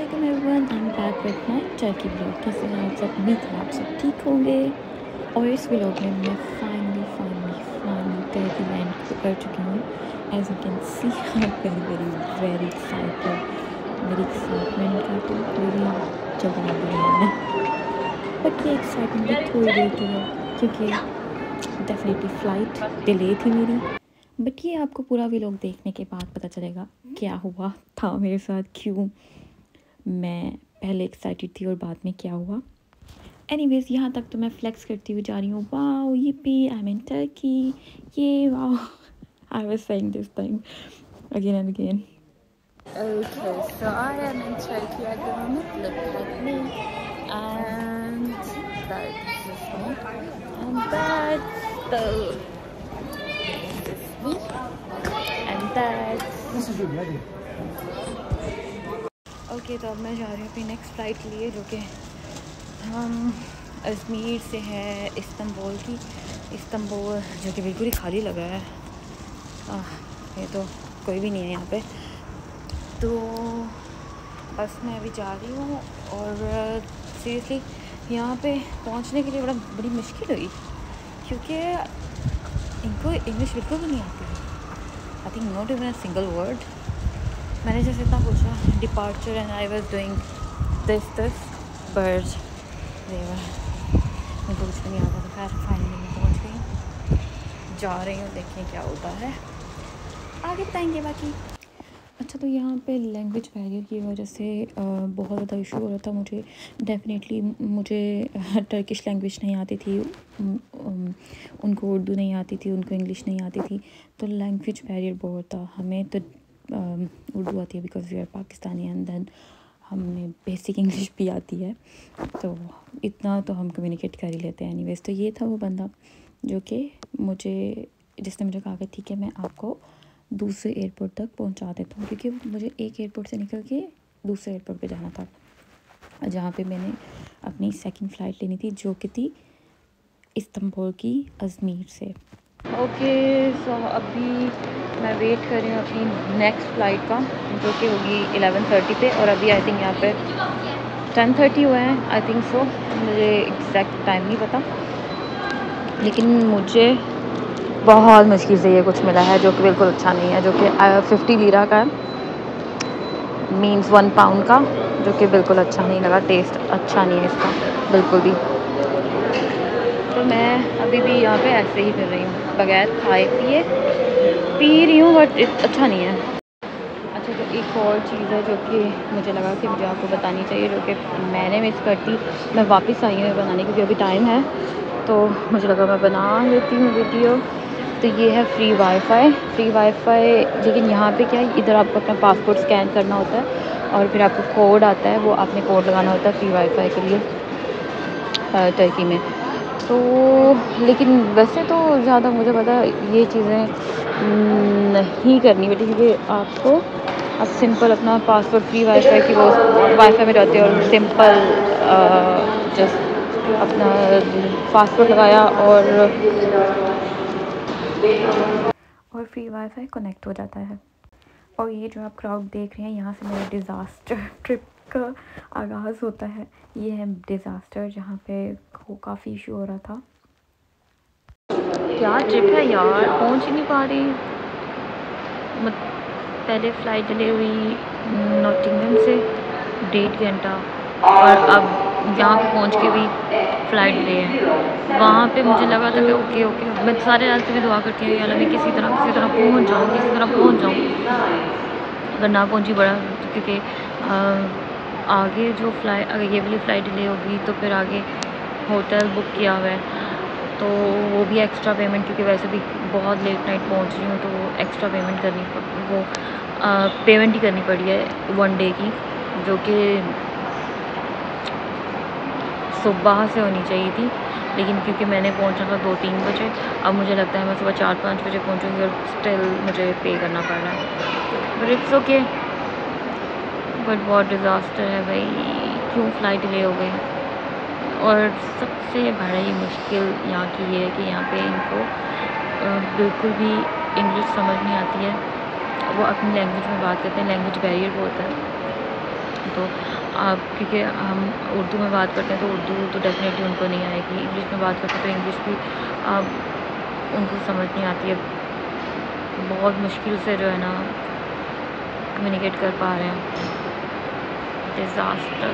Welcome everyone, I am back with my Turkey blog. कैसे हैं आप सब? उम्मीद है आप सब ठीक होंगे। और इस व्लॉग में मैं फाइनली टर्की लैंड कर चुकी हूँ। As you can see I am very excited. मेरी एक्साइटमेंट का तो कोई जवाब ही नहीं है। बट ये एक्साइटमेंट भी थोड़ी देर की है क्योंकि डेफिनेटली फ़्लाइट डिले थी मेरी। बट ये आपको पूरा व्लॉग देखने के बाद पता चलेगा क्या हुआ था मेरे साथ, क्यों मैं पहले एक्साइटेड थी और बाद में क्या हुआ। एनीवेज, यहाँ तक तो मैं फ्लेक्स करती हुई जा रही हूँ। Wow yippee, I am in Turkey, ये wow. I was saying this thing again and again. Okay, so I am in Turkey at the moment. Look at me, and that's just me, and that's the me, and that's okay. तो अब मैं जा रही हूँ अपनी next flight लिए, जो कि हम अजमेर से है इस्तांबुल की। इस्तांबुल जो कि बिल्कुल ही खाली लगा है। ये तो कोई भी नहीं है यहाँ पे। तो बस मैं अभी जा रही हूँ और सीरियसली यहाँ पे पहुँचने के लिए बड़ी मुश्किल हुई क्योंकि इनको इंग्लिश बिल्कुल भी नहीं आती। I think not even a single word. मैंने जैसे इतना पूछा departure and I was doing this but मैं कुछ भी नहीं आता। तो खैर फाइनली मैं पहुँच गई, जा रही हूँ, देखें क्या होता है, आगे बताएंगे बाकी। अच्छा, तो यहाँ पे लैंग्वेज बैरियर की वजह से बहुत ज़्यादा इशू हो रहा था मुझे। डेफिनेटली मुझे टर्किश लैंग्वेज नहीं आती थी, उनको उर्दू नहीं आती थी, उनको इंग्लिश नहीं आती थी, तो लैंग्वेज बैरियर बहुत था। हमें तो उर्दू आती है because we are Pakistani, and then हमें बेसिक इंग्लिश भी आती है, तो इतना तो हम कम्युनिकेट कर ही लेते हैं। एनीवेज, तो ये था वो बंदा जो कि जिसने मुझे कहा कि ठीक है मैं आपको दूसरे एयरपोर्ट तक पहुंचा देता हूँ, क्योंकि मुझे एक एयरपोर्ट से निकल के दूसरे एयरपोर्ट पे जाना था, जहाँ पे मैंने अपनी सेकंड फ़्लाइट लेनी थी, जो कि थी इस्तांबुल की अजमेर से। ओके, सो अभी मैं वेट कर रही हूँ अपनी नेक्स्ट फ़्लाइट का, जो कि होगी 11:30 पे, और अभी आई थिंक यहाँ पे 10:30 हुए हैं, आई थिंक सो। मुझे एग्जैक्ट टाइम नहीं पता, लेकिन मुझे बहुत मुश्किल से ये कुछ मिला है जो कि बिल्कुल अच्छा नहीं है, जो कि 50 लीरा का है, मींस 1 पाउंड का, जो कि बिल्कुल अच्छा नहीं लगा। टेस्ट अच्छा नहीं है इसका बिल्कुल भी। तो मैं अभी भी यहाँ पे ऐसे ही कर रही हूँ, बगैर खाए पिए पी रही हूँ, बट अच्छा नहीं है। अच्छा, तो एक और चीज़ है जो कि मुझे लगा कि मुझे आपको बतानी चाहिए, जो कि मैंने मिस करती। मैं वापस आई हूँ बनाने, क्योंकि अभी टाइम है, तो मुझे लगा मैं बना लेती हूँ वीडियो। तो ये है फ्री वाईफाई। लेकिन यहाँ पे क्या है, इधर आपको अपना पासपोर्ट स्कैन करना होता है और फिर आपको कोड आता है, वो आपने कोड लगाना होता है फ्री वाईफाई के लिए टर्की में। तो लेकिन वैसे तो ज़्यादा मुझे पता है ये चीज़ें नहीं करनी बेटी, क्योंकि आप सिंपल अपना पासवर्ड फ्री वाईफाई की वो वाईफाई में रहते हो, और सिंपल जस्ट अपना पासवर्ड लगाया और फ्री वाईफाई कनेक्ट हो जाता है। और ये जो आप क्राउड देख रहे हैं, यहाँ से मेरा डिज़ास्टर ट्रिप का आगाज़ होता है। ये है डिज़ास्टर, जहाँ पे काफ़ी इशू हो रहा था। क्या ट्रिप है यार, पहुँच ही नहीं पा रही। पहले फ़्लाइट डिले हुई नॉटिंघम से 1.5 घंटा, और अब यहाँ पे पहुँच के भी फ़्लाइट डिले है। वहाँ पे मुझे लगा था कि ओके मैं सारे रास्ते में दुआ करती हूँ, यार मैं किसी तरह पहुँच जाऊँ, अगर ना पहुँची बड़ा, क्योंकि आगे जो फ़्लाइट, अगर ये वाली फ़्लाइट डिले होगी तो फिर आगे होटल बुक किया हुआ है, तो वो भी एक्स्ट्रा पेमेंट, क्योंकि वैसे भी बहुत लेट नाइट पहुंच रही हूँ, तो वो एक्स्ट्रा पेमेंट पेमेंट ही करनी पड़ी है 1 डे की, जो कि सुबह से होनी चाहिए थी। लेकिन क्योंकि मैंने पहुंचा था 2-3 बजे, अब मुझे लगता है मैं सुबह 4-5 बजे पहुंचूँगी, और स्टिल मुझे पे करना पड़ रहा है। But it's okay. बट बहुत डिज़ास्टर है भाई, क्यों फ़्लाइट डिले हो गई। और सबसे बड़ी मुश्किल यहाँ की ये है कि यहाँ पे इनको बिल्कुल भी इंग्लिश समझ नहीं आती है, वो अपनी लैंग्वेज में बात करते हैं, लैंग्वेज बैरियर बहुत है। तो आप, क्योंकि हम उर्दू में बात करते हैं तो उर्दू तो डेफिनेटली उनको नहीं आएगी, इंग्लिश में बात करते हैं तो इंग्लिश भी उनको समझ नहीं आती है, बहुत मुश्किल से जो है ना कम्युनिकेट कर पा रहे हैं। डिज़ास्टर,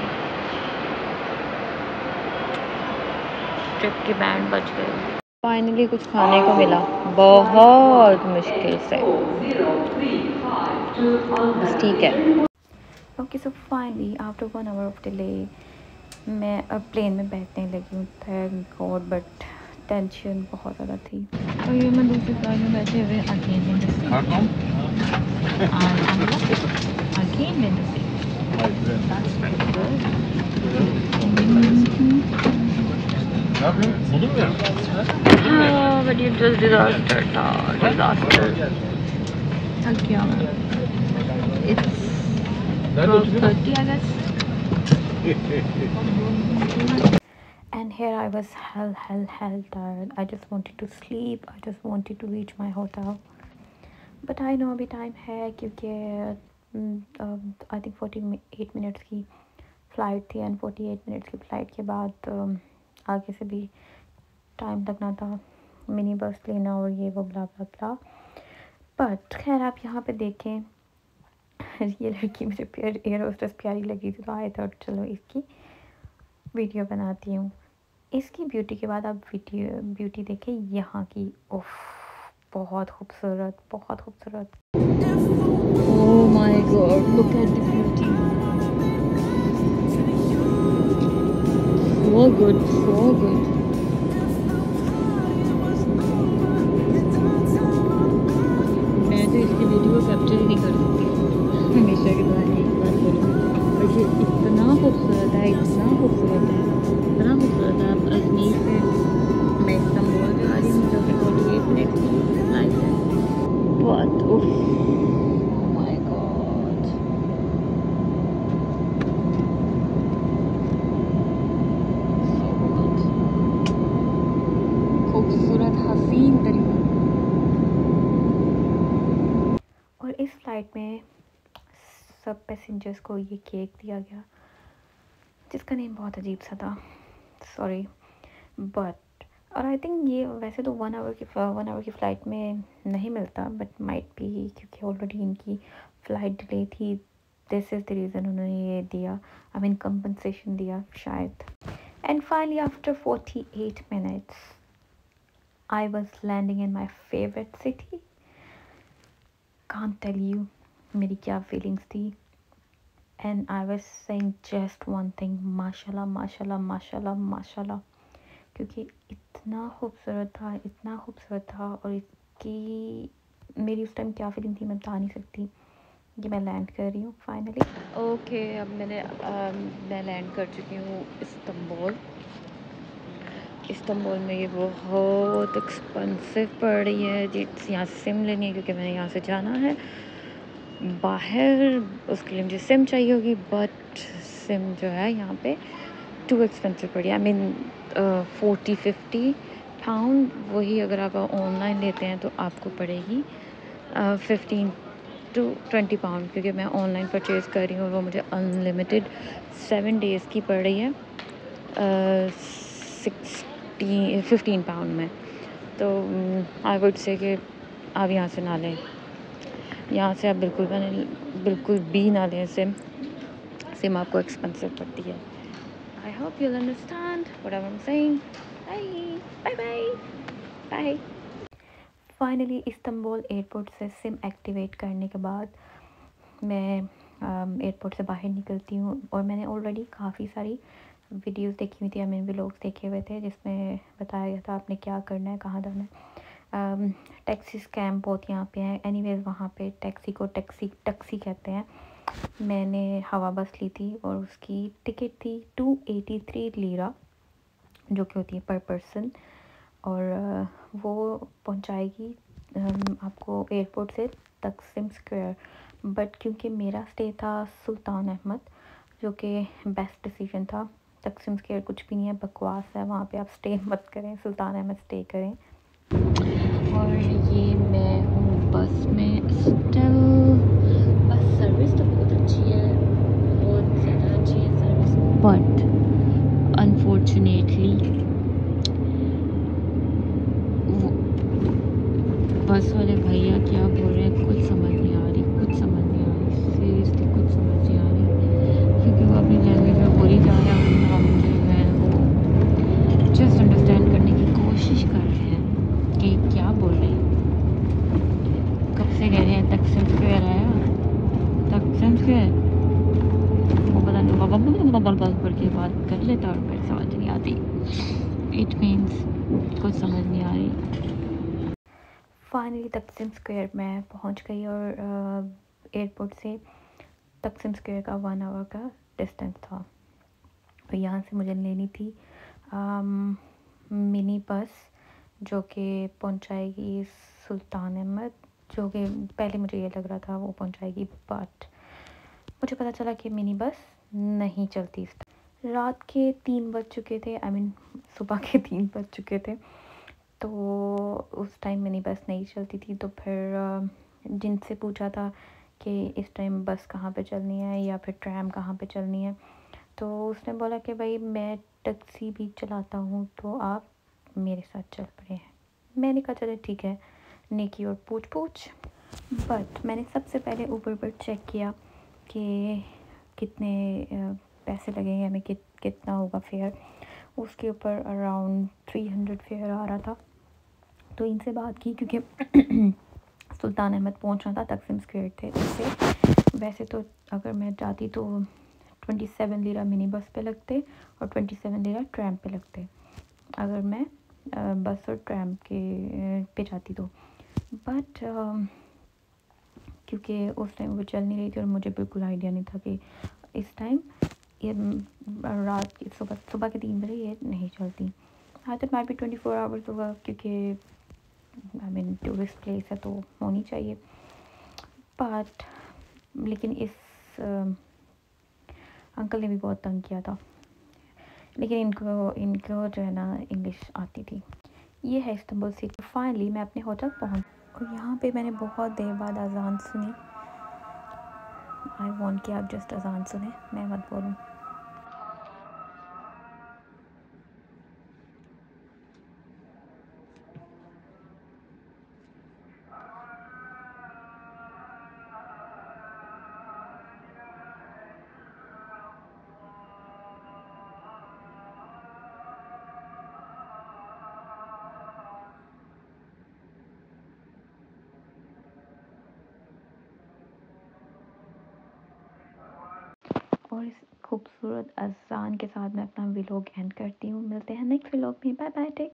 ट्रिप के बैंड बज गए। फाइनली कुछ खाने को मिला, बहुत मुश्किल से, बस ठीक है। Okay so finally after 1 hour of delay मैं अब प्लेन में बैठने लगी हूँ, थैंक गॉड, बट टेंशन बहुत ज़्यादा थी। और ये मैं दूसरी फ्लाइट में बैठे हुए again in the same, again in the same, but ये जस्ट डिज़ास्टर था, डिज़ास्टर। थक गया मैं। It's 12:30 I guess. And here I was hell tired. I just wanted to sleep. I just wanted to reach my hotel. But I know अभी time है क्योंकि I think 48 minutes की flight थी and 48 minutes की flight के बाद आगे से भी टाइम लगना था, मिनी बस लेना और ये वो ब्ला ब्ला ब्ला। बट खैर आप यहाँ पे देखें, ये लड़की मुझे एयर होस्टेस प्यारी लगी थी तो आई थॉट चलो इसकी वीडियो बनाती हूँ। इसकी ब्यूटी के बाद आप ब्यूटी देखें यहाँ की, उफ बहुत खूबसूरत, बहुत खूबसूरत। Oh my God, look at the beauty, so good, so good. मैं तो इसकी वीडियो कैप्चर ही नहीं कर सकती, हमेशा की तरह एक बात करूँ, बट ये इतना खूबसूरत है, इतना खूबसूरत है, इतना खूबसूरत है। अब अजमेर से मैं इस्तांबुल जा रही हूँ जो कि 48 मिनट की फ्लाइट है, बहुत उफ, माय गॉड, खूबसूरत हसीन तरीके। और इस फ्लाइट में सब पैसेंजर्स को ये केक दिया गया जिसका नेम बहुत अजीब सा था, सॉरी, बट और आई थिंक ये वैसे तो 1 आवर की फ़्लाइट में नहीं मिलता, बट माइट भी क्योंकि ऑलरेडी इनकी फ़्लाइट डिले थी, दिस इज़ द रीज़न उन्होंने ये दिया, आई मीन कंपनसेशन दिया शायद। And finally after 48 minutes I was landing in my favourite city. Can't tell you मेरी क्या फीलिंग्स थी, and I was saying just one thing, माशाल्लाह माशाल्लाह माशाल्लाह माशाल्लाह, क्योंकि इतना खूबसूरत था, इतना खूबसूरत था। और इसकी मेरी उस टाइम क्या फीलिंग थी मैं बता नहीं सकती। ये मैं लैंड कर रही हूँ फाइनली। ओके अब मैं लैंड कर चुकी हूँ इस्तांबुल में। ये बहुत एक्सपेंसिव पड़ रही है जी, यहाँ से सिम लेनी है क्योंकि मैंने यहाँ से जाना है बाहर, उसके लिए मुझे सिम चाहिए होगी, बट सिम जो है यहाँ पे टू एक्सपेंसिव पड़ी है, आई मीन 40-50 पाउंड। वही अगर आप ऑनलाइन लेते हैं तो आपको पड़ेगी 15 to 20 पाउंड, क्योंकि मैं ऑनलाइन परचेज़ कर रही हूँ और वो मुझे अनलिमिटेड 7 डेज़ की पड़ रही है 15 पाउंड में। तो आई वुड से कि आप यहाँ से ना लें, यहाँ से आप बिल्कुल भी ना लें सिम आपको एक्सपेंसिव पड़ती है। I hope you'll understand what I'm saying. Bye. Finally Istanbul airport से सिम एक्टिवेट करने के बाद मैं एयरपोर्ट से बाहर निकलती हूँ, और मैंने ऑलरेडी काफ़ी सारी वीडियोस देखी हुई थी, आई मीन व्लॉग्स देखे हुए थे जिसमें बताया गया था आपने क्या करना है, कहाँ जाना है। टैक्सी स्कैम बहुत यहाँ पे हैं, एनीवेज वहाँ पे टैक्सी को टैक्सी कहते हैं। मैंने हवा बस ली थी और उसकी टिकट थी 283 लीरा, जो कि होती है पर पर्सन, और वो पहुंचाएगी आपको एयरपोर्ट से तकसीम स्क्वायर। बट क्योंकि मेरा स्टे था सुल्तान अहमद, जो कि बेस्ट डिसीजन था, तकसीम स्क्वायर कुछ भी नहीं है, बकवास है, वहाँ पे आप स्टे मत करें, सुल्तान अहमद स्टे करें। और ये मैं हूँ बस में स्टिल, बस सर्विस तो बहुत अच्छी है, बहुत ज़्यादा अच्छी है। बट अनफॉर्चुनेटली बस वाले भैया क्या बोल रहे हैं कुछ समझ नहीं आ रही, कुछ समझ नहीं आ रही, सीरियसली कुछ समझ नहीं आ रही, क्योंकि वो अपनी लैंग्वेज में बोली जा रहे हैं और हम जो है वो जस्ट अंडरस्टैंड करने की कोशिश कर रहे हैं कि क्या बोल रहे हैं। कब से कह रहे हैं तकसीम स्क्वायर आया, तकसीम स्क्वायर, वो पता नहीं बल पढ़ के बात कर लेता और फिर समझ नहीं आती। इट मीन्स कुछ समझ नहीं आ रही। फाइनली तकसीम स्क्वायर मैं पहुंच गई और एयरपोर्ट से तकसीम स्क्वायर का 1 आवर का डिस्टेंस था। और यहाँ से मुझे लेनी थी मिनी बस जो कि पहुंचाएगी सुल्तान अहमद, जो कि पहले मुझे ये लग रहा था वो पहुंचाएगी, बट मुझे पता चला कि मिनी बस नहीं चलती। रात के 3 बज चुके थे, आई मीन सुबह के 3 बज चुके थे, तो उस टाइम मिनी बस नहीं चलती थी। तो फिर जिनसे पूछा था कि इस टाइम बस कहाँ पे चलनी है या फिर ट्रैम कहाँ पे चलनी है, तो उसने बोला कि भाई मैं टैक्सी भी चलाता हूँ तो आप मेरे साथ चल पड़े हैं। मैंने कहा चलो ठीक है, नेकी और पूछ पूछ। बट मैंने सबसे पहले ऊबर पर चेक किया कि कितने पैसे लगेंगे हमें, कितना होगा फेयर। उसके ऊपर अराउंड 300 फेयर आ रहा था। तो इनसे बात की क्योंकि सुल्तान अहमद पहुंचना था, तकसीम स्क्वायर थे इससे। वैसे तो अगर मैं जाती तो 27 लीरा मिनी बस पे लगते और 27 लीरा ट्रैम पे लगते अगर मैं बस और ट्रैम के पे जाती तो। बट क्योंकि उस टाइम वो चल नहीं रही थी और मुझे बिल्कुल आइडिया नहीं था कि इस टाइम ये रात की सुबह के 3 बजे ये नहीं चलती। I thought might be 24 hours होगा, क्योंकि आई मीन टूरिस्ट प्लेस है तो होनी चाहिए। बट लेकिन इस अंकल ने भी बहुत तंग किया था, लेकिन इनको जो है ना इंग्लिश आती थी। ये है इस्तांबुल सिटी। फाइनली मैं अपने होटल पहुंच और यहाँ पे मैंने बहुत देर बाद अजान सुनी। आई वांट कि आप जस्ट अजान सुने, मैं मत बोलूँ। और इस खूबसूरत अजान के साथ मैं अपना व्लॉग एंड करती हूँ। मिलते हैं नेक्स्ट व्लॉग में। Bye bye, take